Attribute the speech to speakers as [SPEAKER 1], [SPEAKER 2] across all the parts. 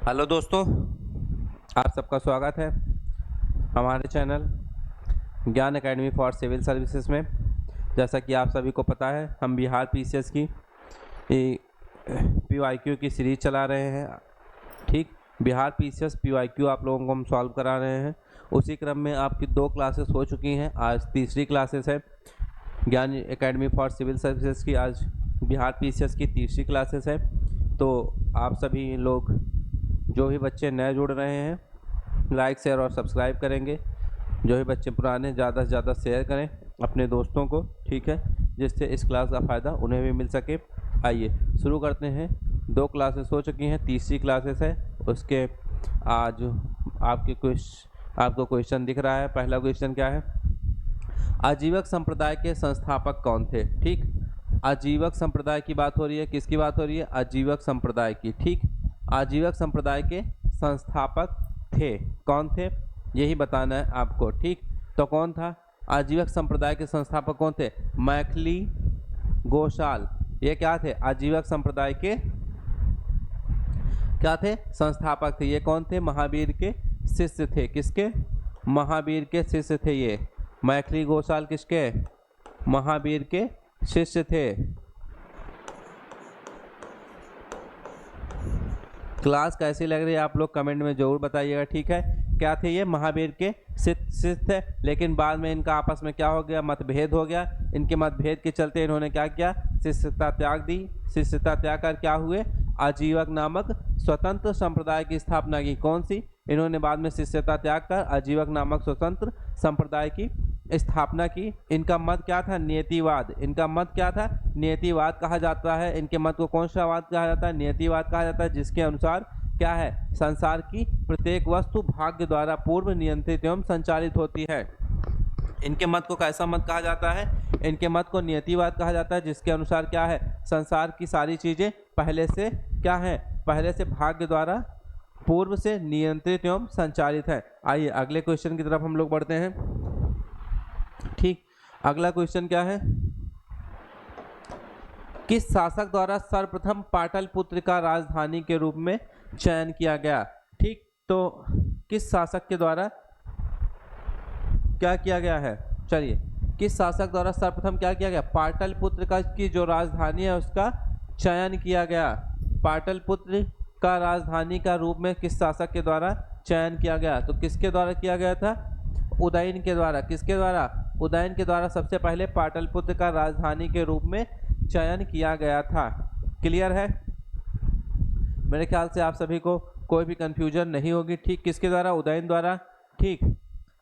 [SPEAKER 1] Hello दोस्तों, आप सबका स्वागत है हमारे चैनल ज्ञान एकेडमी फॉर सिविल सर्विसेज में। जैसा कि आप सभी को पता है, हम बिहार पीसीएस की पीवाईक्यू की सीरीज चला रहे हैं। ठीक, बिहार पीसीएस पीवाईक्यू आप लोगों को हम सॉल्व करा रहे हैं। उसी क्रम में आपकी 2 क्लासेस हो चुकी हैं, आज तीसरी क्लासेस है। ज्ञान एकेडमी फॉर सिविल सर्विसेज की आज बिहार पीसीएस की तीसरी क्लासेस है। तो आप सभी लोग जो भी बच्चे नए जुड़ रहे हैं लाइक शेयर और सब्सक्राइब करेंगे। जो भी बच्चे पुराने ज़्यादा से ज़्यादा शेयर करें अपने दोस्तों को, ठीक है, जिससे इस क्लास का फ़ायदा उन्हें भी मिल सके। आइए शुरू करते हैं। 2 क्लासेस हो चुकी हैं, तीसरी क्लासेस है। उसके आज आपको क्वेश्चन दिख रहा है। पहला क्वेश्चन क्या है? आजीवक संप्रदाय के संस्थापक कौन थे? ठीक, आजीवक संप्रदाय की बात हो रही है। किसकी बात हो रही है? आजीवक संप्रदाय की। ठीक, आजीवक संप्रदाय के संस्थापक थे। कौन थे यही बताना है आपको। ठीक, तो कौन था? आजीवक संप्रदाय के संस्थापक कौन थे? मैखली गोशाल। ये क्या थे? आजीवक संप्रदाय के क्या थे? संस्थापक थे। ये कौन थे? महावीर के शिष्य थे। किसके? महावीर के शिष्य थे। ये मैखली गोशाल किसके? महावीर के शिष्य थे। क्लास कैसी लग रही है आप लोग कमेंट में जरूर बताइएगा। ठीक है, क्या थे ये? महावीर के शिष्य थे, लेकिन बाद में इनका आपस में क्या हो गया? मतभेद हो गया। इनके मतभेद के चलते इन्होंने क्या किया? शिष्यता त्याग दी। शिष्यता त्याग कर क्या हुए? आजीवक नामक स्वतंत्र संप्रदाय की स्थापना की। कौन सी? इन्होंने बाद में शिष्यता त्याग कर आजीवक नामक स्वतंत्र संप्रदाय की स्थापना की। इनका मत क्या था? नियतिवाद। इनका मत क्या था? नियतिवाद कहा जाता है। इनके मत को कौन सा वाद कहा जाता है? नियतिवाद कहा जाता है, जिसके अनुसार क्या है? संसार की प्रत्येक वस्तु भाग्य द्वारा पूर्व नियंत्रित एवं संचालित होती है। इनके मत को कैसा मत कहा जाता है? इनके मत को नियतिवाद कहा जाता है, जिसके अनुसार क्या है? संसार की सारी चीजें पहले से क्या है? पहले से भाग्य द्वारा पूर्व से नियंत्रित एवं संचालित है। आइए अगले क्वेश्चन की तरफ हम लोग बढ़ते हैं। ठीक, अगला क्वेश्चन क्या है? किस शासक द्वारा सर्वप्रथम पाटलिपुत्र का राजधानी के रूप में चयन किया गया? ठीक, तो किस शासक के द्वारा क्या किया गया है? चलिए, किस शासक द्वारा सर्वप्रथम क्या किया गया? पाटलिपुत्र का की जो राजधानी है उसका चयन किया गया। पाटलिपुत्र का राजधानी का रूप में किस शासक के द्वारा चयन किया गया? तो किसके द्वारा किया गया था? उदयन के द्वारा। किसके द्वारा? उदयन के द्वारा सबसे पहले पाटलिपुत्र का राजधानी के रूप में चयन किया गया था। क्लियर है? मेरे ख्याल से आप सभी को कोई भी कंफ्यूजन नहीं होगी। ठीक, किसके द्वारा? उदयन द्वारा। ठीक,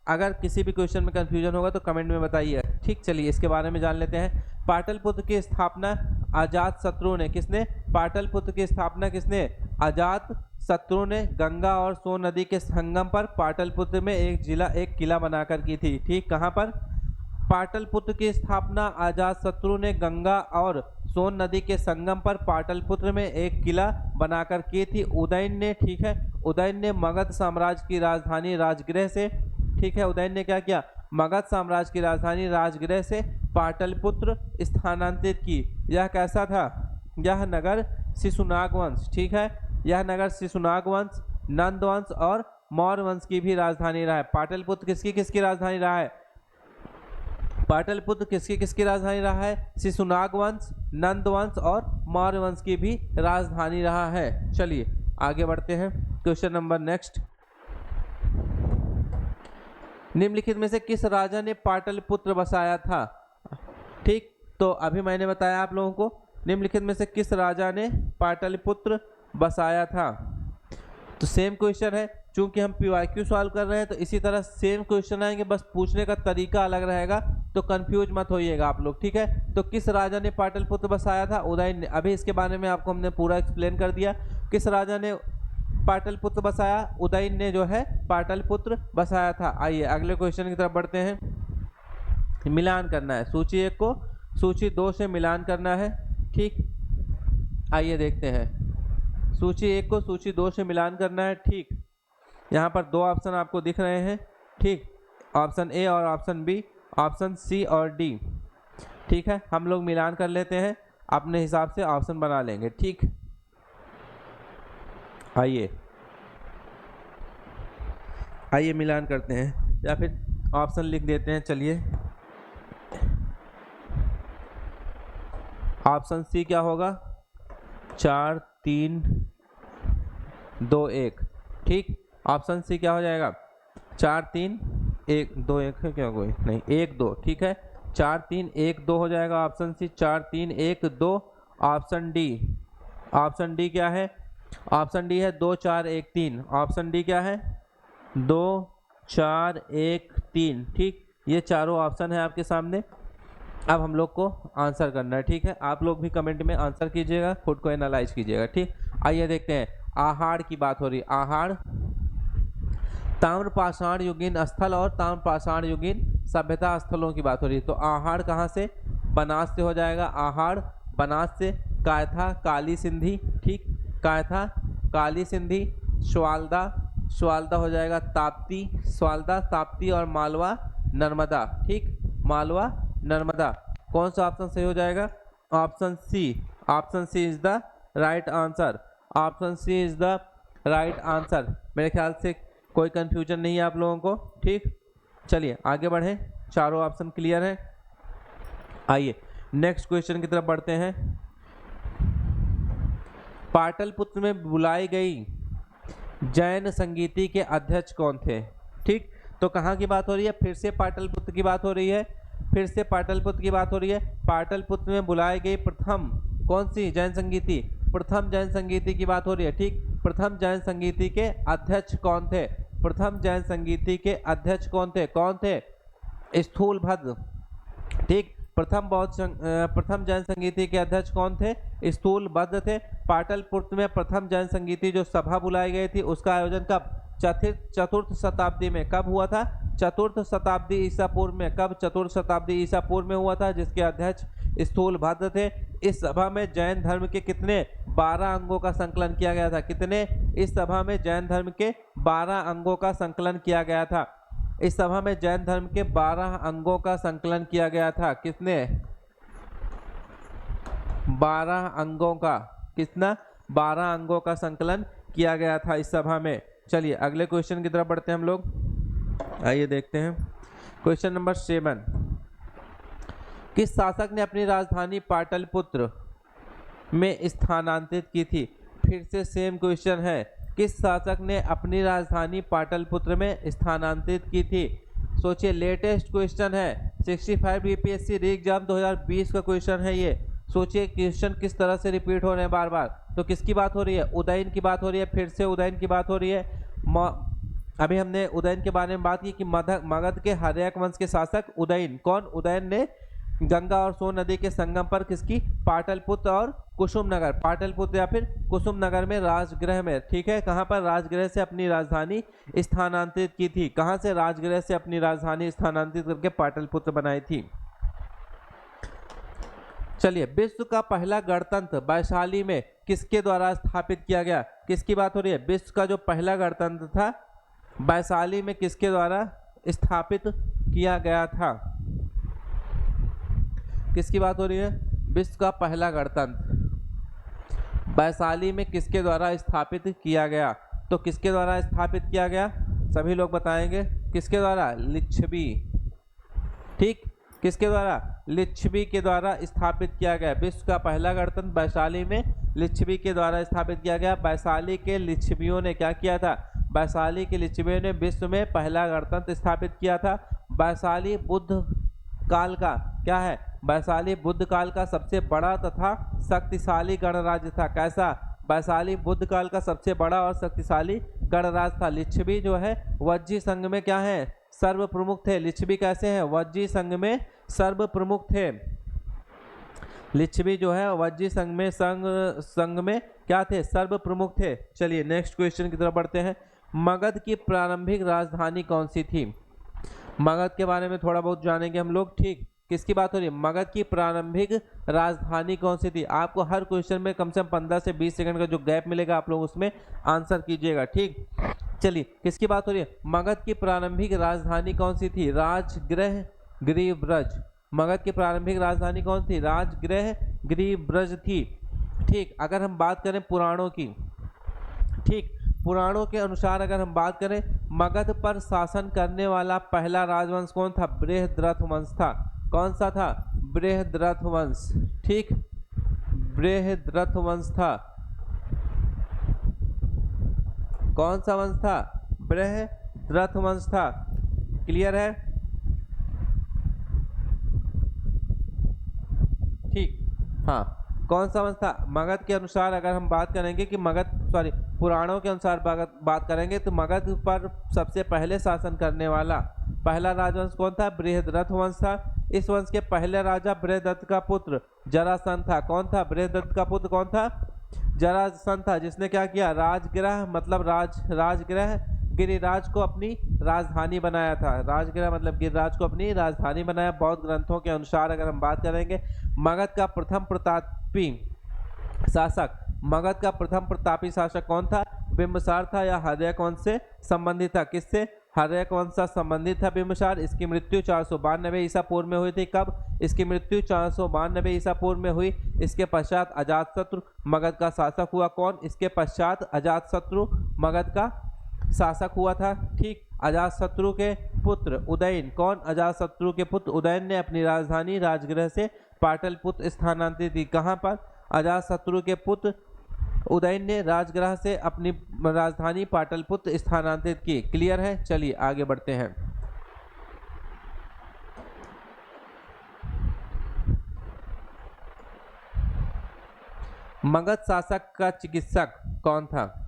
[SPEAKER 1] अगर किसी भी क्वेश्चन में कंफ्यूजन होगा तो कमेंट में बताइए। ठीक, चलिए इसके बारे में जान लेते हैं। पाटलिपुत्र की स्थापना अजात शत्रु ने। किसने? पाटलिपुत्र की स्थापना किसने? अजात शत्रु ने गंगा और सोन नदी के संगम पर पाटलिपुत्र में एक किला बनाकर की थी। ठीक, कहाँ पर? पाटलिपुत्र की स्थापना अजातशत्रु ने गंगा और सोन नदी के संगम पर पाटलिपुत्र में एक किला बनाकर की थी। उदयन ने, ठीक है, उदयन ने मगध साम्राज्य की राजधानी राजगृह से, ठीक है, उदयन ने क्या किया? मगध साम्राज्य की राजधानी राजगृह से पाटलिपुत्र स्थानांतरित की। यह कैसा था? यह नगर शिशुनाग वंश, ठीक है, यह नगर शिशुनाग वंश, नंद वंश और मौर्य वंश की भी राजधानी रहा है। पाटलिपुत्र किसकी किसकी राजधानी रहा है? पाटलिपुत्र किसकी किसकी राजधानी रहा है? शिशुनाग वंश, नंद वंश और मौर्य वंश की भी राजधानी रहा है। चलिए आगे बढ़ते हैं। Question number next. निम्नलिखित में से किस राजा ने पाटलिपुत्र बसाया था? ठीक, तो अभी मैंने बताया आप लोगों को, निम्नलिखित में से किस राजा ने पाटलिपुत्र बसाया था। तो सेम क्वेश्चन है, चूंकि हम पीवाईक्यू सॉल्व कर रहे हैं तो इसी तरह सेम क्वेश्चन आएंगे, बस पूछने का तरीका अलग रहेगा, तो कंफ्यूज मत होइएगा आप लोग। ठीक है, तो किस राजा ने पाटलिपुत्र बसाया था? उदयन ने। अभी इसके बारे में आपको हमने पूरा एक्सप्लेन कर दिया। किस राजा ने पाटलिपुत्र बसाया? उदयन ने जो है पाटलिपुत्र बसाया था। आइए अगले क्वेश्चन की तरफ बढ़ते हैं। मिलान करना है, सूची 1 को सूची 2 से मिलान करना है। ठीक, आइए देखते हैं। सूची 1 को सूची 2 से मिलान करना है। ठीक, यहाँ पर 2 ऑप्शन आपको दिख रहे हैं। ठीक, ऑप्शन ए और ऑप्शन बी, ऑप्शन सी और डी। ठीक है, हम लोग मिलान कर लेते हैं, अपने हिसाब से ऑप्शन बना लेंगे। ठीक, आइए आइए मिलान करते हैं या फिर ऑप्शन लिख देते हैं। चलिए ऑप्शन सी क्या होगा, 4 3 2 1। ठीक, ऑप्शन सी क्या हो जाएगा, 4 3 1 2 1 है क्या, कोई नहीं, 1 2। ठीक है, 4 3 1 2 हो जाएगा option C, 4 3 1 2। Option D, option D क्या है, ऑप्शन डी है 2 4 1 3। ऑप्शन डी क्या है, 2 4 1 3। ठीक, ये चारों ऑप्शन है आपके सामने। अब हम लोग को आंसर करना है। ठीक है, आप लोग भी कमेंट में आंसर कीजिएगा, खुद को एनालाइज कीजिएगा। ठीक, आइए देखते हैं। आहार की बात हो रही है, आहार ताम्रपाषाण युगीन स्थल और ताम्रपाषाण युगीन सभ्यता स्थलों की बात हो रही है। तो आहार कहाँ से, बनास से हो जाएगा, आहार बनास से। कायथा काली सिंधी, ठीक, कायथा काली सिंधी। स्वालदा, स्वालदा हो जाएगा ताप्ती, स्वालदा ताप्ती। और मालवा नर्मदा, ठीक, मालवा नर्मदा। कौन सा ऑप्शन सही हो जाएगा, option C, option C is the right answer, option C is the right answer. मेरे ख्याल से कोई कंफ्यूजन नहीं है आप लोगों को। ठीक, चलिए आगे बढ़ें, चारों ऑप्शन क्लियर हैं। आइए नेक्स्ट क्वेश्चन की तरफ बढ़ते हैं। पाटलिपुत्र में बुलाई गई जैन संगीति के अध्यक्ष कौन थे। ठीक, तो कहाँ की बात हो रही है, फिर से पाटलिपुत्र की बात हो रही है, फिर से पाटलिपुत्र की बात हो रही है। पाटलिपुत्र में बुलाई गई प्रथम कौन सी जैन संगीति, प्रथम जैन संगीति की बात हो रही है। ठीक, प्रथम जैन संगीति के अध्यक्ष कौन थे, प्रथम जैन संगीति के अध्यक्ष कौन थे, कौन थे, स्थूलभद्र। ठीक, प्रथम जैन संगीति के अध्यक्ष कौन थे, स्थूलभद्र थे। पाटलिपुत्र में प्रथम जैन संगीति जो सभा बुलाई गई थी उसका आयोजन कब, चतुर्थ शताब्दी में। कब हुआ था, चतुर्थ शताब्दी ईसा पूर्व में। कब, चतुर्थ शताब्दी ईसा पूर्व में हुआ था, जिसके अध्यक्ष स्थूलभद्र थे। इस सभा में जैन धर्म के कितने, 12 अंगों का संकलन किया गया था। कितने, इस सभा में जैन धर्म के 12 अंगों का संकलन किया गया था। इस सभा में जैन धर्म के 12 अंगों का संकलन किया गया था। कितने, 12 अंगों का, कितना, 12 अंगों का संकलन किया गया था इस सभा में। चलिए अगले क्वेश्चन की तरफ बढ़ते हैं हम लोग। आइए देखते हैं क्वेश्चन नंबर 7। किस शासक ने अपनी राजधानी पाटलिपुत्र में स्थानांतरित की थी। फिर से सेम क्वेश्चन है, किस शासक ने अपनी राजधानी पाटलिपुत्र में स्थानांतरित की थी। सोचिए, लेटेस्ट क्वेश्चन है, 65 बीपीएससी री एग्जाम 2020 का क्वेश्चन है ये। सोचिए क्वेश्चन किस तरह से रिपीट हो रहे हैं बार बार। तो किसकी बात हो रही है, उदयन की बात हो रही है, फिर से उदयन की बात हो रही है। अभी हमने उदयन के बारे में बात की कि मगध के हर्यक वंश के शासक उदयन, कौन, उदयन ने गंगा और सोन नदी के संगम पर किसकी, पाटलिपुत्र और कुसुमनगर, पाटलिपुत्र या फिर कुसुमनगर में राजगृह में। ठीक है, कहाँ पर, राजगृह से अपनी राजधानी स्थानांतरित की थी। कहाँ से, राजगृह से अपनी राजधानी स्थानांतरित करके पाटलिपुत्र बनाई थी। चलिए, विश्व का पहला गणतंत्र वैशाली में किसके द्वारा स्थापित किया गया। किसकी बात हो रही है, विश्व का जो पहला गणतंत्र था वैशाली में किसके द्वारा स्थापित किया गया था। किसकी बात हो रही है, विश्व का पहला गणतंत्र वैशाली में किसके द्वारा स्थापित किया गया। तो किसके द्वारा स्थापित किया गया, सभी लोग बताएंगे, किसके द्वारा, लिच्छवी। ठीक, किसके द्वारा, लिच्छवी के द्वारा स्थापित किया गया। विश्व का पहला गणतंत्र वैशाली में लिच्छवी के द्वारा स्थापित किया गया। वैशाली के लिच्छवियों ने क्या किया था, वैशाली के लिच्छवियों ने विश्व में पहला गणतंत्र स्थापित किया था। वैशाली बुद्ध काल का क्या है, वैशाली बुद्ध काल का सबसे बड़ा तथा शक्तिशाली गणराज्य था। कैसा, वैशाली बुद्ध काल का सबसे बड़ा और शक्तिशाली गणराज्य था। लिच्छवी जो है वज्जी संघ में क्या है, सर्व प्रमुख थे। लिच्छवी कैसे हैं, वज्जी संघ में सर्व प्रमुख थे। लिच्छवी जो है वज्जी संघ में क्या थे, सर्व प्रमुख थे। चलिए नेक्स्ट क्वेश्चन की तरफ बढ़ते हैं। मगध की प्रारंभिक राजधानी कौन सी थी। मगध के बारे में थोड़ा बहुत जानेंगे हम लोग। ठीक, किसकी बात हो रही है, मगध की प्रारंभिक राजधानी कौन सी थी। आपको हर क्वेश्चन में कम से कम 15 से 20 सेकंड का जो गैप मिलेगा आप लोग उसमें आंसर कीजिएगा। ठीक, चलिए किसकी बात हो रही है, मगध की प्रारंभिक राजधानी कौन सी थी, राजगृह गिरिब्रज। मगध की प्रारंभिक राजधानी कौन थी, राजगृह गिरिब्रज थी। ठीक, अगर हम बात करें पुराणों की, ठीक, पुराणों के अनुसार अगर हम बात करें, मगध पर शासन करने वाला पहला राजवंश कौन था? बृहद्रथ वंश था। कौन सा था? बृहद्रथ वंश। ठीक, बृहद्रथ वंश था। कौन सा वंश था? बृहद्रथ वंश था। क्लियर है? ठीक, हाँ, कौन सा वंश था? मगध के अनुसार अगर हम बात करेंगे कि पुराणों के अनुसार बात करेंगे तो मगध पर सबसे पहले शासन करने वाला पहला राजवंश कौन था? बृहद्रथ वंश था। इस वंश के पहले राजा बृहदत्त का पुत्र जरासंध था। कौन था? बृहदत्त का पुत्र कौन था? जरासंध था, जिसने क्या किया? राजगृह मतलब राजगृह गिरिराज को अपनी राजधानी बनाया था। राजगृह मतलब गिरिराज को अपनी राजधानी बनाया। बौद्ध ग्रंथों के अनुसार अगर हम बात करेंगे, मगध का प्रथम प्रतापी शासक कौन था? बिंबिसार था या हर्यक वंश से संबंधित था? किससे? हर्यक वंश से संबंधित था बिंबिसार। इसकी मृत्यु 492 ईसा पूर्व में हुई थी। कब? इसकी मृत्यु 492 ईसा पूर्व में हुई। इसके पश्चात अजातशत्रु मगध का शासक हुआ। कौन? इसके पश्चात अजातशत्रु मगध का शासक हुआ था। ठीक, अजातशत्रु के पुत्र उदयन। कौन? अजातशत्रु के पुत्र उदयन ने अपनी राजधानी राजगृह से पाटलिपुत्र स्थानांतरित की। कहाँ पर? अजातशत्रु के पुत्र उदयन ने राजगृह से अपनी राजधानी पाटलिपुत्र स्थानांतरित की। क्लियर है? चलिए आगे बढ़ते हैं। मगध शासक का चिकित्सक कौन था?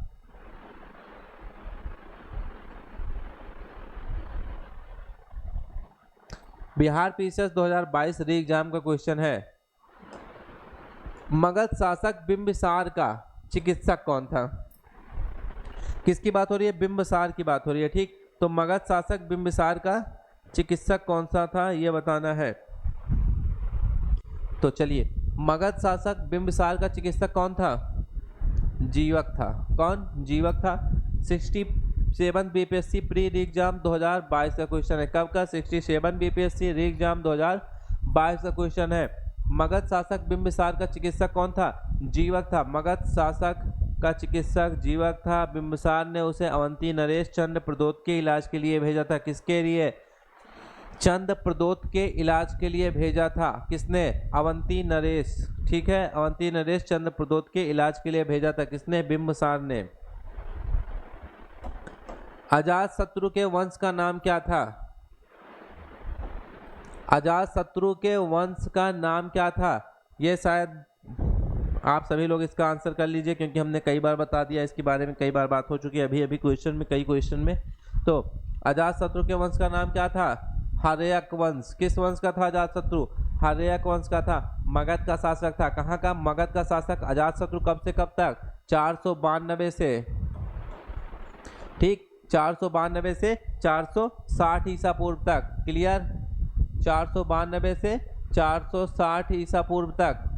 [SPEAKER 1] बिहार पीसीएस 2022 री एग्जाम का क्वेश्चन है। मगध शासक बिंबिसार का चिकित्सक कौन था? किसकी बात हो रही है? बिंबिसार की बात हो रही है। ठीक, तो मगध शासक बिंबिसार का चिकित्सक कौन सा था ये बताना है। तो चलिए, मगध शासक बिंबिसार का चिकित्सक कौन था? जीवक था। कौन? जीवक था। 67 बीपीएससी प्री री एग्जाम 2022 का क्वेश्चन है। कब का? 67 बीपीएससी री एग्जाम 2022 का क्वेश्चन है। मगध शासक बिंबिसार का चिकित्सक कौन था? जीवक था। मगध शासक का चिकित्सक जीवक था। बिंबिसार ने उसे अवंती नरेश चंद्र प्रदोत के इलाज के लिए भेजा था। किसके लिए? चंद्र प्रदोत के इलाज के लिए भेजा था। किसने? अवंती नरेश। ठीक है, अवंती नरेश चंद्र प्रदोत के इलाज के लिए भेजा था। किसने? बिंबिसार ने। अजातशत्रु के वंश का नाम क्या था? अजातशत्रु के वंश का नाम क्या था? ये शायद आप सभी लोग इसका आंसर कर लीजिए, क्योंकि हमने कई बार बता दिया, इसके बारे में कई बार बात हो चुकी है अभी क्वेश्चन में, कई क्वेश्चन में। तो अजातशत्रु के वंश का नाम क्या था? हर्यक वंश। किस वंश का था अजातशत्रु? हर्यक वंश का था। मगध का शासक था। कहाँ का? मगध का शासक अजातशत्रु। कब से कब तक? 492 से। ठीक, 492 से 460 ईसा पूर्व तक। क्लियर? 492 से 460 ईसा पूर्व तक।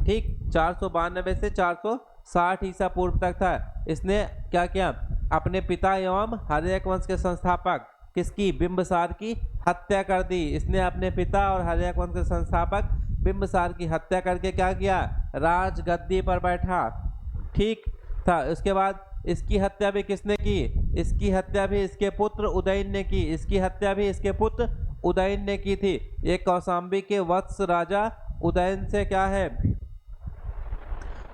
[SPEAKER 1] ठीक, 492 से 460 ईसा पूर्व तक था। इसने क्या किया? अपने पिता एवं हर्यक वंश के संस्थापक किसकी? बिंबिसार की हत्या कर दी। इसने अपने पिता और हर्यक वंश के संस्थापक बिंबिसार की हत्या करके क्या किया? राजगद्दी पर बैठा। ठीक था। उसके बाद इसकी हत्या भी किसने की? इसकी हत्या भी इसके पुत्र उदयन ने की। इसकी हत्या भी इसके पुत्र उदयन ने की थी। ये कौशांबी के वत्स राजा उदयन से क्या है?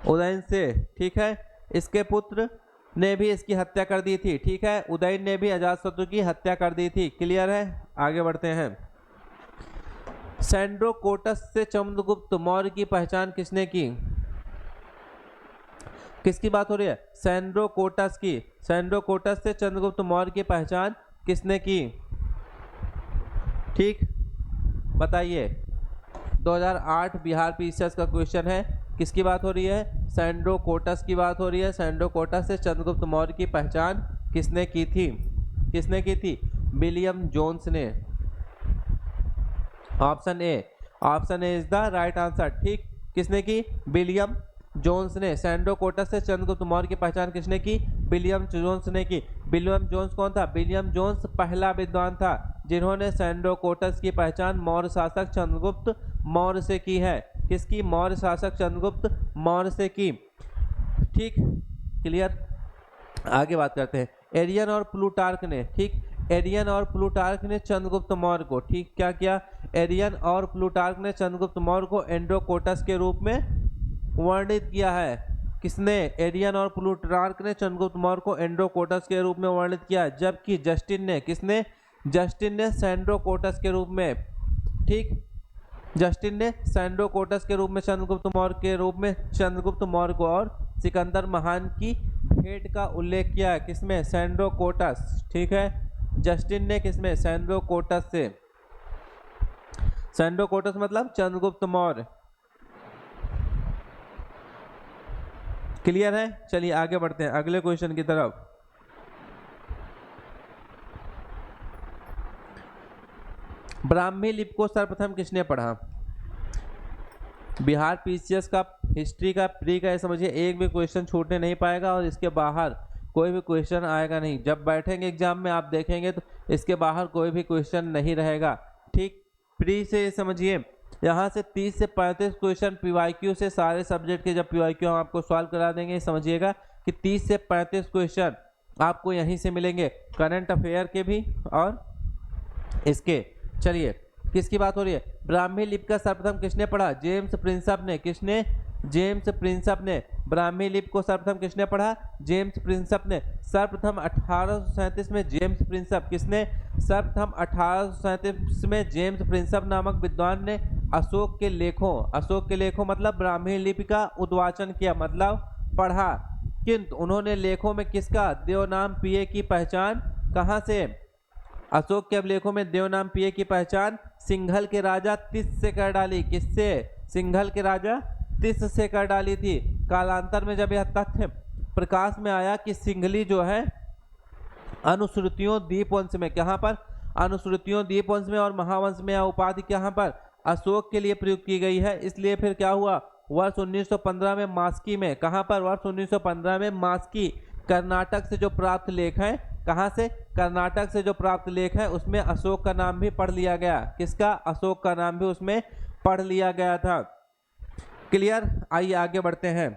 [SPEAKER 1] उदयन से। ठीक है, इसके पुत्र ने भी इसकी हत्या कर दी थी। ठीक है, उदयन ने भी अजातशत्रु की हत्या कर दी थी। क्लियर है? आगे बढ़ते हैं। सैंड्रोकोटस से चंद्रगुप्त मौर्य की पहचान किसने की? किसकी बात हो रही है? सैंड्रोकोटस की। सैंड्रोकोटस से चंद्रगुप्त मौर्य की पहचान किसने की? ठीक, बताइए। 2008 बिहार पीसीएस का क्वेश्चन है। किसकी बात हो रही है? सैंड्रोकोटस की बात हो रही है। सैंड्रोकोटस से चंद्रगुप्त मौर्य की पहचान किसने की थी? किसने की थी? विलियम जोन्स ने। Option A is the right answer. ठीक, किसने की? विलियम जोन्स ने। सैंड्रोकोटस से चंद्रगुप्त मौर्य की पहचान किसने की? विलियम जोन्स ने की। विलियम जोन्स कौन था? विलियम जोन्स पहला विद्वान था जिन्होंने सैंड्रोकोटस की पहचान मौर्य शासक चंद्रगुप्त मौर्य से की है। किसकी? मौर्य शासक चंद्रगुप्त मौर्य से की। ठीक, क्लियर। आगे बात करते हैं। एरियन और प्लूटार्क ने, ठीक, एरियन और प्लूटार्क ने चंद्रगुप्त मौर्य को, ठीक, क्या किया, एरियन और प्लूटार्क ने चंद्रगुप्त मौर्य को एंड्रोकोटस के रूप में वर्णित किया है। किसने, एरियन और प्लूटार्क ने चंद्रगुप्त मौर्य को एंड्रोकोटस के रूप में वर्णित किया, जबकि जस्टिन ने, किसने, जस्टिन ने सैंड्रोकोटस के रूप में, ठीक, जस्टिन ने सैंड्रोकोटस के रूप में चंद्रगुप्त मौर्य के रूप में चंद्रगुप्त मौर्य को और सिकंदर महान की भेंट का उल्लेख किया है। किसमें, सैंड्रोकोटस, ठीक है, जस्टिन ने किसमें, सैंड्रोकोटस से। सैंड्रोकोटस मतलब चंद्रगुप्त मौर्य। क्लियर है। चलिए आगे बढ़ते हैं अगले क्वेश्चन की तरफ। ब्राह्मी लिपि को सर्वप्रथम किसने पढ़ा? बिहार पीसीएस का हिस्ट्री का प्री का समझिए एक भी क्वेश्चन छूटने नहीं पाएगा और इसके बाहर कोई भी क्वेश्चन आएगा नहीं। जब बैठेंगे एग्जाम में आप देखेंगे तो इसके बाहर कोई भी क्वेश्चन नहीं रहेगा, ठीक। प्री से समझिए यहाँ से 30 से 35 क्वेश्चन पीवाईक्यू से, सारे सब्जेक्ट के जब पीवाईक्यू हम आपको सॉल्व करा देंगे, समझिएगा कि 30 से 35 क्वेश्चन आपको यहीं से मिलेंगे, करंट अफेयर के भी और इसके। चलिए किसकी बात हो रही है? ब्राह्मी लिपि का सर्वप्रथम किसने पढ़ा? जेम्स प्रिंसप ने। किसने? जेम्स प्रिंसप ने। ब्राह्मी लिपि को सर्वप्रथम किसने पढ़ा? जेम्स प्रिंसप ने। सर्वप्रथम 1837 में जेम्स प्रिंसप, किसने? सर्वप्रथम 1837 में जेम्स प्रिंसप नामक विद्वान ने अशोक के लेखों मतलब ब्राह्मी लिपि का उद्वाचन किया, मतलब पढ़ा। किंतु उन्होंने लेखों में किसका, देवनाम पिये की पहचान कहाँ से? अशोक के अभिलेखों में देवनाम पिये की पहचान सिंघल के राजा तिस से कर डाली। किससे? सिंघल के राजा तिस से कर डाली थी। कालांतर में जब यह तथ्य प्रकाश में आया कि सिंघली जो है अनुश्रुतियों दीपवंश में, कहाँ पर? अनुश्रुतियों दीपवंश में और महावंश में यह उपाधि कहाँ पर? अशोक के लिए प्रयुक्त की गई है। इसलिए फिर क्या हुआ, वर्ष 1915 में मास्की में, कहाँ पर? वर्ष 1915 में मास्की, कर्नाटक से जो प्राप्त लेख हैं, कहाँ से? कर्नाटक से जो प्राप्त लेख है उसमें अशोक का नाम भी पढ़ लिया गया। किसका? अशोक का नाम भी उसमें पढ़ लिया गया था। क्लियर। आइए आगे बढ़ते हैं।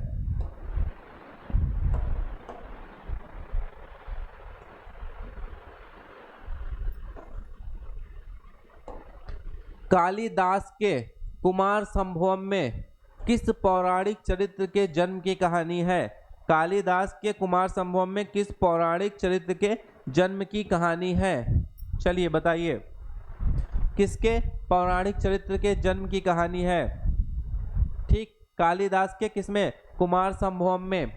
[SPEAKER 1] कालिदास के कुमार संभवम में किस पौराणिक चरित्र के जन्म की कहानी है? कालिदास के कुमार संभवम में किस पौराणिक चरित्र के जन्म की कहानी है? चलिए बताइए, किसके पौराणिक चरित्र के जन्म की कहानी है? ठीक, कालिदास के किसमें? कुमार संभवम में।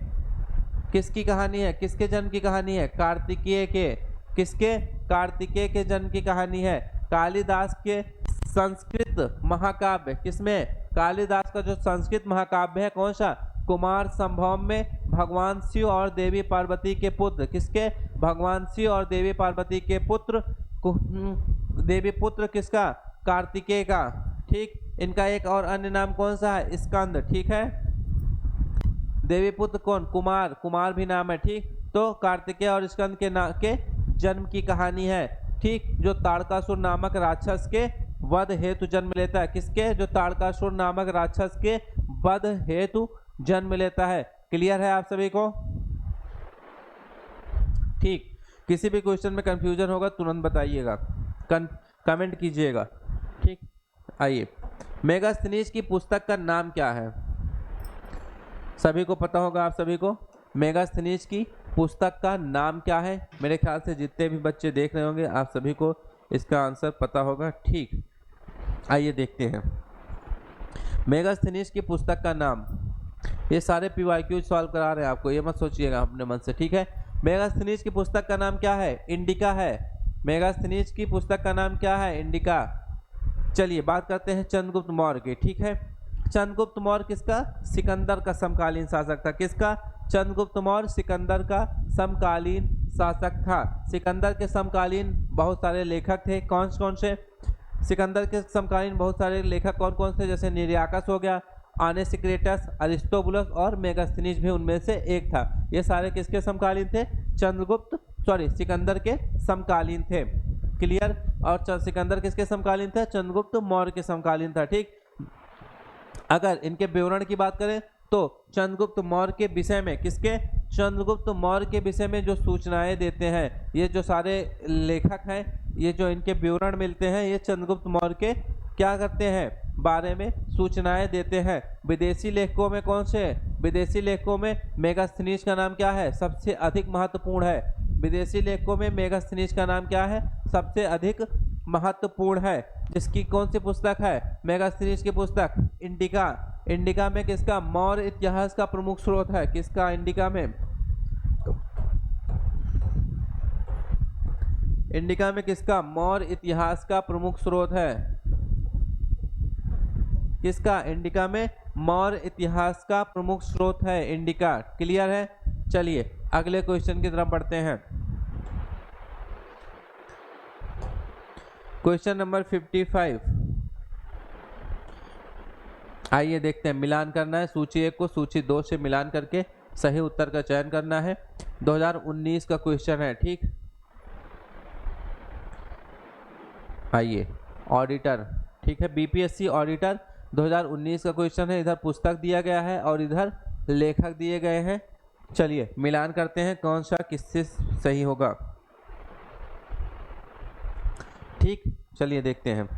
[SPEAKER 1] किसकी कहानी है? किसके जन्म की कहानी है? कार्तिकेय के। किसके? कार्तिकेय के जन्म की कहानी है। कालिदास के संस्कृत महाकाव्य, किसमें? कालिदास का जो संस्कृत महाकाव्य है कौन सा? कुमार संभवम में भगवान शिव और देवी पार्वती के पुत्र, किसके? भगवान शिव और देवी पार्वती के पुत्र, देवी पुत्र किसका? कार्तिकेय का। ठीक, इनका एक और अन्य नाम कौन सा है? स्कंद। ठीक है, देवी पुत्र कौन? कुमार, कुमार भी नाम है। ठीक, तो कार्तिकेय और स्कंद के जन्म की कहानी है। ठीक, जो ताड़कासुर नामक राक्षस के वध हेतु जन्म लेता है। किसके? जो ताड़कासुर नामक राक्षस के वध हेतु जन्म लेता है। क्लियर है आप सभी को? ठीक, किसी भी क्वेश्चन में कंफ्यूजन होगा तुरंत बताइएगा, कमेंट कीजिएगा। ठीक, आइए, मेगास्थनीज की पुस्तक का नाम क्या है? सभी को पता होगा, आप सभी को मेगास्थनीज की पुस्तक का नाम क्या है? मेरे ख्याल से जितने भी बच्चे देख रहे होंगे आप सभी को इसका आंसर पता होगा। ठीक, आइए देखते हैं मेगास्थनीज की पुस्तक का नाम। ये सारे पीवाईक्यू सॉल्व करा रहे हैं आपको, ये मत सोचिएगा अपने मन से। ठीक है, मेगास्थनीज की पुस्तक का नाम क्या है? इंडिका है। मेगास्थनीज की पुस्तक का नाम क्या है? इंडिका। चलिए बात करते हैं चंद्रगुप्त मौर्य की। ठीक है, चंद्रगुप्त मौर्य किसका? सिकंदर का समकालीन शासक था। किसका? चंद्रगुप्त मौर्य सिकंदर का समकालीन शासक था। सिकंदर के समकालीन बहुत सारे लेखक थे। कौन कौन से? सिकंदर के समकालीन बहुत सारे लेखक कौन कौन से? जैसे निर्याकस हो गया, आनेसिक्रेटस, अरिस्टोबुलस और मेगास्थनीज भी उनमें से एक था। ये सारे किसके समकालीन थे? सिकंदर के समकालीन थे। क्लियर। और सिकंदर किसके समकालीन था? चंद्रगुप्त मौर्य के समकालीन था। ठीक, अगर इनके विवरण की बात करें तो चंद्रगुप्त मौर्य के विषय में, किसके, चंद्रगुप्त मौर्य के विषय में जो सूचनाएं देते हैं, ये जो सारे लेखक हैं, ये जो इनके विवरण मिलते हैं, ये चंद्रगुप्त मौर्य के क्या करते हैं, बारे में सूचनाएं देते हैं। विदेशी लेखकों में कौन से, विदेशी लेखकों में मेगास्थनीज का नाम क्या है, सबसे अधिक महत्वपूर्ण है। विदेशी लेखकों में मेगास्थनीज का नाम क्या है, सबसे अधिक महत्वपूर्ण है। जिसकी कौन सी पुस्तक है, मेगास्थनीज की पुस्तक इंडिका। इंडिका में किसका, मौर्य इतिहास का प्रमुख स्रोत है, किसका, इंडिका में, इंडिका में किसका, मौर्य इतिहास का प्रमुख स्रोत है, किसका, इंडिका में मौर्य इतिहास का प्रमुख स्रोत है इंडिका। क्लियर है। चलिए अगले क्वेश्चन की तरफ बढ़ते हैं। Question number 55। आइए देखते हैं, मिलान करना है सूची 1 को सूची 2 से मिलान करके सही उत्तर का चयन करना है। 2019 का क्वेश्चन है, ठीक। आइए, ऑडिटर, ठीक है, बीपीएससी ऑडिटर 2019 का क्वेश्चन है। इधर पुस्तक दिया गया है और इधर लेखक दिए गए हैं। चलिए मिलान करते हैं कौन सा किससे सही होगा, ठीक। चलिए देखते हैं।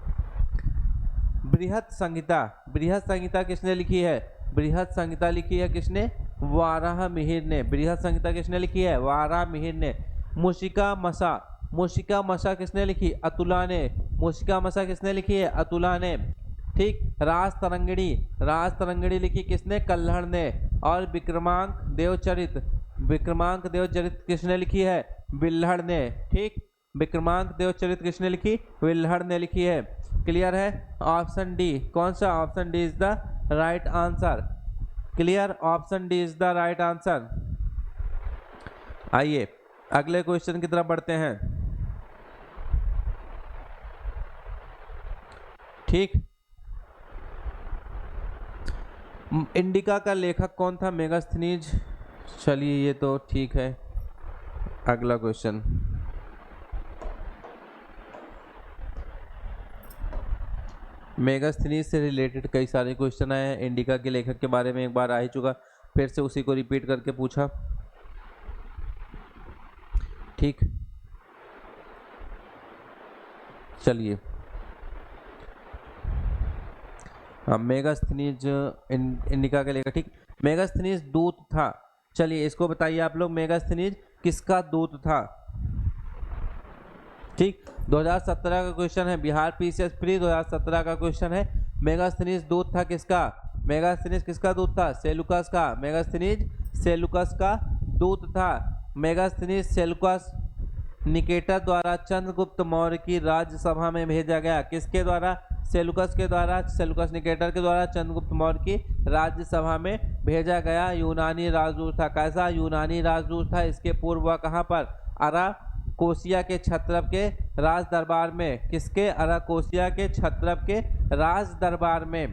[SPEAKER 1] बृहत संहिता, बृहत संहिता किसने लिखी है, बृहत संहिता लिखी है किसने, वाराहमिहिर ने। बृहत संहिता किसने लिखी है, वाराहमिहिर ने। मूषिका मसा, मूषिका मसा किसने लिखी, अतुला ने। मूषिका मसा किसने लिखी है, अतुला ने, ठीक। राज तरंगिणी, राज तरंगिणी लिखी किसने, कल्हड़ ने। और विक्रमांक देवचरित, विक्रमांक देवचरित किसने लिखी है, बिल्हड़ ने, ठीक। विक्रमांक देवचरित किसने लिखी, बिल्हड़ ने लिखी है। क्लियर है। ऑप्शन डी, कौन सा, option D is the right answer. Clear, option D is the right answer. आइए अगले क्वेश्चन की तरफ बढ़ते हैं, ठीक। इंडिका का लेखक कौन था, मेगास्थनीज। चलिए ये तो ठीक है। अगला क्वेश्चन, मेगास्थनीज से रिलेटेड कई सारे क्वेश्चन आए हैं। इंडिका के लेखक के बारे में एक बार आ ही चुका, फिर से उसी को रिपीट करके पूछा, ठीक। चलिए मेगास्थनीज इंडिका के लेखक, ठीक। मेगास्थनीज दूत था। चलिए इसको बताइए आप लोग, मेगास्थनीज किसका दूत था, ठीक। 2017 का क्वेश्चन है, बिहार पीसीएस प्री 2017 का क्वेश्चन है। मेगास्थनीज दूत था किसका, मेगास्थनीज किसका दूत था, सेलुकस का। मेगास्थनीज सेलुकस का दूत था। मेगास्थनीज सेलुकस निकेटर द्वारा चंद्रगुप्त मौर्य की राज्यसभा में भेजा गया। किसके द्वारा, सेलुकस के द्वारा, सेलुकस निकेटर के द्वारा चंद्रगुप्त मौर्य की राज्यसभा में भेजा गया यूनानी राजदूत था। कैसा, यूनानी राजदूत था। इसके पूर्व वह कहाँ पर, अराकोसिया के क्षत्रप के राज दरबार में, किसके, अराकोसिया के क्षत्रप के राज दरबार में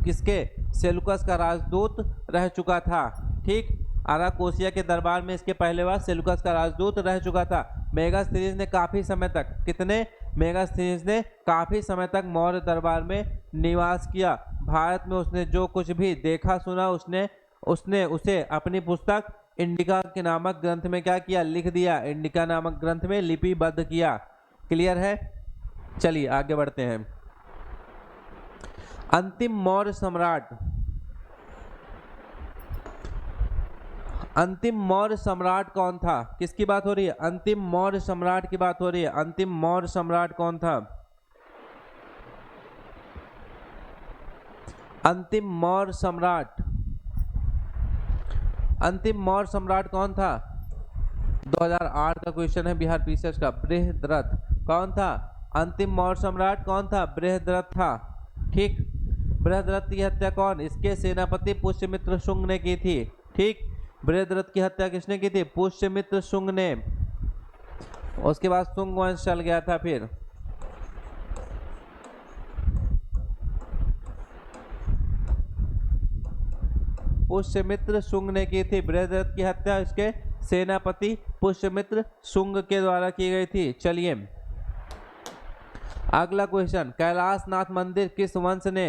[SPEAKER 1] किसके, सेलुकस का राजदूत रह चुका था, ठीक। अराकोसिया के दरबार में इसके पहले बार सेलुकस का राजदूत रह चुका था। मेगास्थनीज ने काफी समय तक, कितने, मेगास्थनीज ने काफी समय तक मौर्य दरबार में निवास किया। भारत में उसने जो कुछ भी देखा सुना, उसने उसे अपनी पुस्तक इंडिका के नामक ग्रंथ में क्या किया, लिख दिया। इंडिका नामक ग्रंथ में लिपिबद्ध किया। क्लियर है। चलिए आगे बढ़ते हैं। अंतिम मौर्य सम्राट, अंतिम मौर्य सम्राट कौन था, किसकी बात हो रही है, अंतिम मौर्य सम्राट की बात हो रही है। अंतिम मौर्य सम्राट कौन था, अंतिम मौर्य सम्राट, अंतिम मौर्य सम्राट कौन था। 2008 का क्वेश्चन है बिहार पीसीएस का। बृहद्रथ कौन था, अंतिम मौर्य सम्राट कौन था, बृहद्रथ था, ठीक। बृहद्रथ की हत्या कौन, इसके सेनापति पुष्यमित्र शुंग ने की थी, ठीक। बृहद्रथ की हत्या किसने की थी, पुष्यमित्र शुंग ने। उसके बाद शुंग वंश चल गया था। फिर पुष्यमित्र शुंग ने की थी बृहद्रथ की हत्या, इसके सेनापति पुष्यमित्र शुंग के द्वारा की गई थी। चलिए अगला क्वेश्चन, कैलाशनाथ मंदिर किस वंश ने,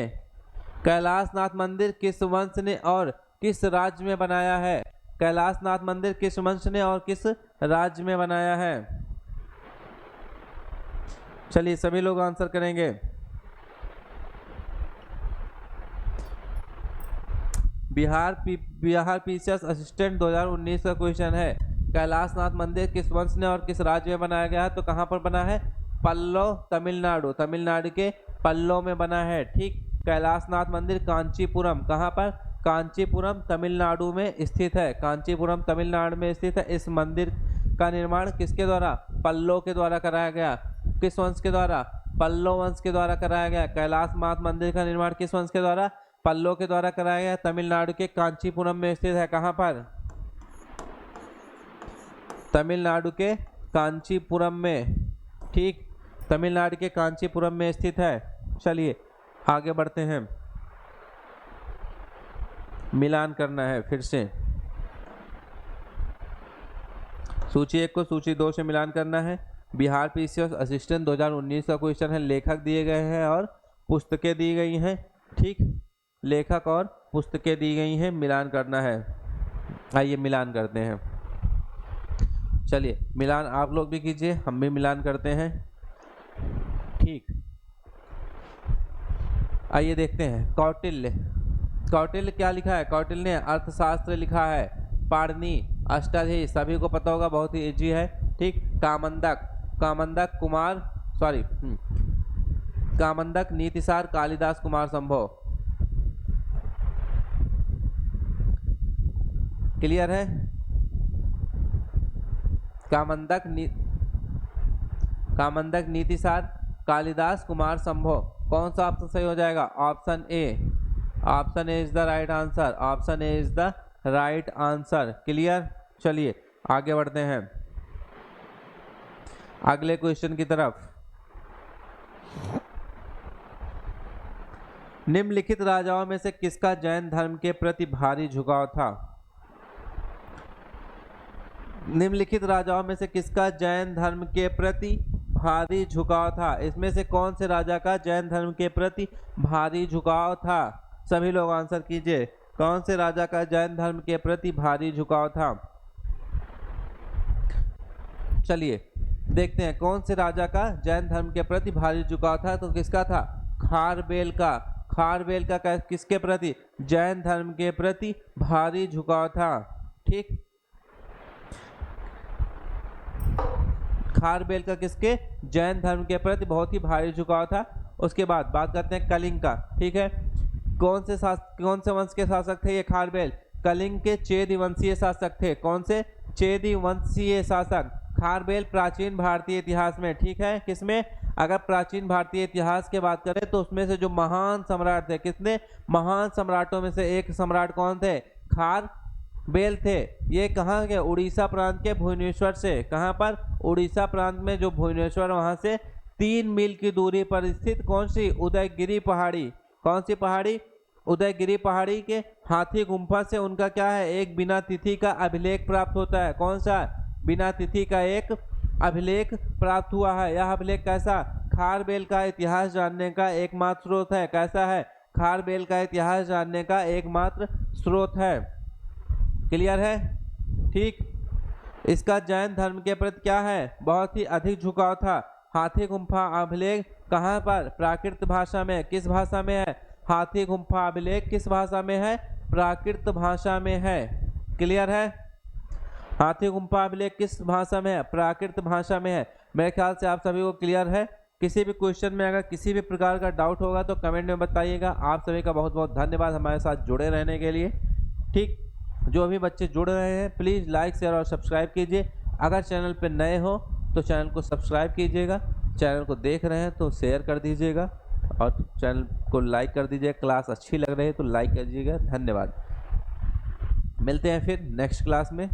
[SPEAKER 1] कैलाशनाथ मंदिर किस वंश ने और किस राज्य में बनाया है? कैलाशनाथ मंदिर किस वंश ने और किस राज्य में बनाया है? चलिए सभी लोग आंसर करेंगे। बिहार पीसीएस असिस्टेंट 2019 का क्वेश्चन है, कैलाशनाथ मंदिर किस वंश ने और किस राज्य में बनाया गया है? तो कहाँ पर बना है? पल्लव, तमिलनाडु। तमिलनाडु के पल्लव में बना है। ठीक। कैलाशनाथ मंदिर कांचीपुरम, कहाँ पर? कांचीपुरम तमिलनाडु में स्थित है। कांचीपुरम तमिलनाडु में स्थित है। इस मंदिर का निर्माण किसके द्वारा? पल्लव के द्वारा कराया गया। किस वंश के द्वारा? पल्लव वंश के द्वारा कराया गया। कैलाशनाथ मंदिर का निर्माण किस वंश के द्वारा? पल्लव के द्वारा कराया गया। तमिलनाडु के कांचीपुरम में स्थित है। कहाँ पर? तमिलनाडु के कांचीपुरम में। ठीक, तमिलनाडु के कांचीपुरम में स्थित है। चलिए आगे बढ़ते हैं, मिलान करना है फिर से। सूची 1 को सूची 2 से मिलान करना है। बिहार पीसीएस असिस्टेंट 2019 का क्वेश्चन है, लेखक दिए गए हैं और पुस्तकें दी गई हैं। ठीक, लेखक और पुस्तकें दी गई हैं, मिलान करना है। आइए मिलान करते हैं। चलिए मिलान आप लोग भी कीजिए, हम भी मिलान करते हैं। ठीक, आइए देखते हैं। कौटिल्य, कौटिल्य क्या लिखा है? कौटिल्य ने अर्थशास्त्र लिखा है। पाणिनि, अष्टादशी, सभी को पता होगा, बहुत ही इजी है। ठीक। कामंदक, कामंदक कुमार कामंदक नीतिसार कालिदास कुमार संभव। क्लियर है? कामंदक नीतिसार कालिदास कुमार संभव। कौन सा ऑप्शन सही हो जाएगा? Option A. Option A is the right answer. Option A is the right answer. Clear? चलिए आगे बढ़ते हैं अगले क्वेश्चन की तरफ। निम्नलिखित राजाओं में से किसका जैन धर्म के प्रति भारी झुकाव था? निम्नलिखित राजाओं में से किसका जैन धर्म के प्रति भारी झुकाव था? इसमें से कौन से राजा का जैन धर्म के प्रति भारी झुकाव था? सभी लोग आंसर कीजिए। कौन से राजा का जैन धर्म के प्रति भारी झुकाव था? चलिए देखते हैं कौन से राजा का जैन धर्म के प्रति भारी झुकाव था। तो किसका था? खारवेल का। खारवेल का किसके प्रति? जैन धर्म के प्रति भारी झुकाव था। ठीक, खारवेल का किसके? जैन धर्म के प्रति बहुत ही भारी झुकाव था। उसके बाद बात करते हैं कलिंग का। ठीक है, कौन से वंश के शासक थे ये खारवेल? कलिंग के चेदी वंशीय शासक थे। कौन से? चेदी वंशीय शासक। खारवेल प्राचीन भारतीय इतिहास में, ठीक है, किसमें? अगर प्राचीन भारतीय इतिहास की बात करें तो उसमें से जो महान सम्राट थे, कितने महान सम्राटों में से एक सम्राट कौन थे? खारवेल थे। ये कहाँ के? उड़ीसा प्रांत के भुवनेश्वर से। कहाँ पर? उड़ीसा प्रांत में जो भुवनेश्वर, वहां से 3 मील की दूरी पर स्थित कौन सी? उदयगिरी पहाड़ी। कौन सी पहाड़ी? उदयगिरी पहाड़ी के हाथी गुम्फा से उनका क्या है? एक बिना तिथि का अभिलेख प्राप्त होता है। कौन सा? बिना तिथि का एक अभिलेख प्राप्त हुआ है। यह अभिलेख कैसा? खारवेल का इतिहास जानने का एकमात्र स्रोत है। कैसा है? खारवेल का इतिहास जानने का एकमात्र स्रोत है। क्लियर है? ठीक, इसका जैन धर्म के प्रति क्या है? बहुत ही अधिक झुकाव था। हाथी गुम्फा अभिलेख कहाँ पर? प्राकृत भाषा में। किस भाषा में है? हाथी गुम्फा अभिलेख किस भाषा में है? प्राकृत भाषा में है। क्लियर है? हाथी गुम्फा अभिलेख किस भाषा में है? प्राकृत भाषा में है। मेरे ख्याल से आप सभी को क्लियर है। किसी भी क्वेश्चन में अगर किसी भी प्रकार का डाउट होगा तो कमेंट में बताइएगा। आप सभी का बहुत बहुत धन्यवाद हमारे साथ जुड़े रहने के लिए। ठीक, जो भी बच्चे जुड़ रहे हैं प्लीज़ लाइक शेयर और सब्सक्राइब कीजिए। अगर चैनल पर नए हो तो चैनल को सब्सक्राइब कीजिएगा। चैनल को देख रहे हैं तो शेयर कर दीजिएगा और चैनल को लाइक कर दीजिएगा। क्लास अच्छी लग रही है तो लाइक कर दीजिएगा। धन्यवाद। मिलते हैं फिर नेक्स्ट क्लास में।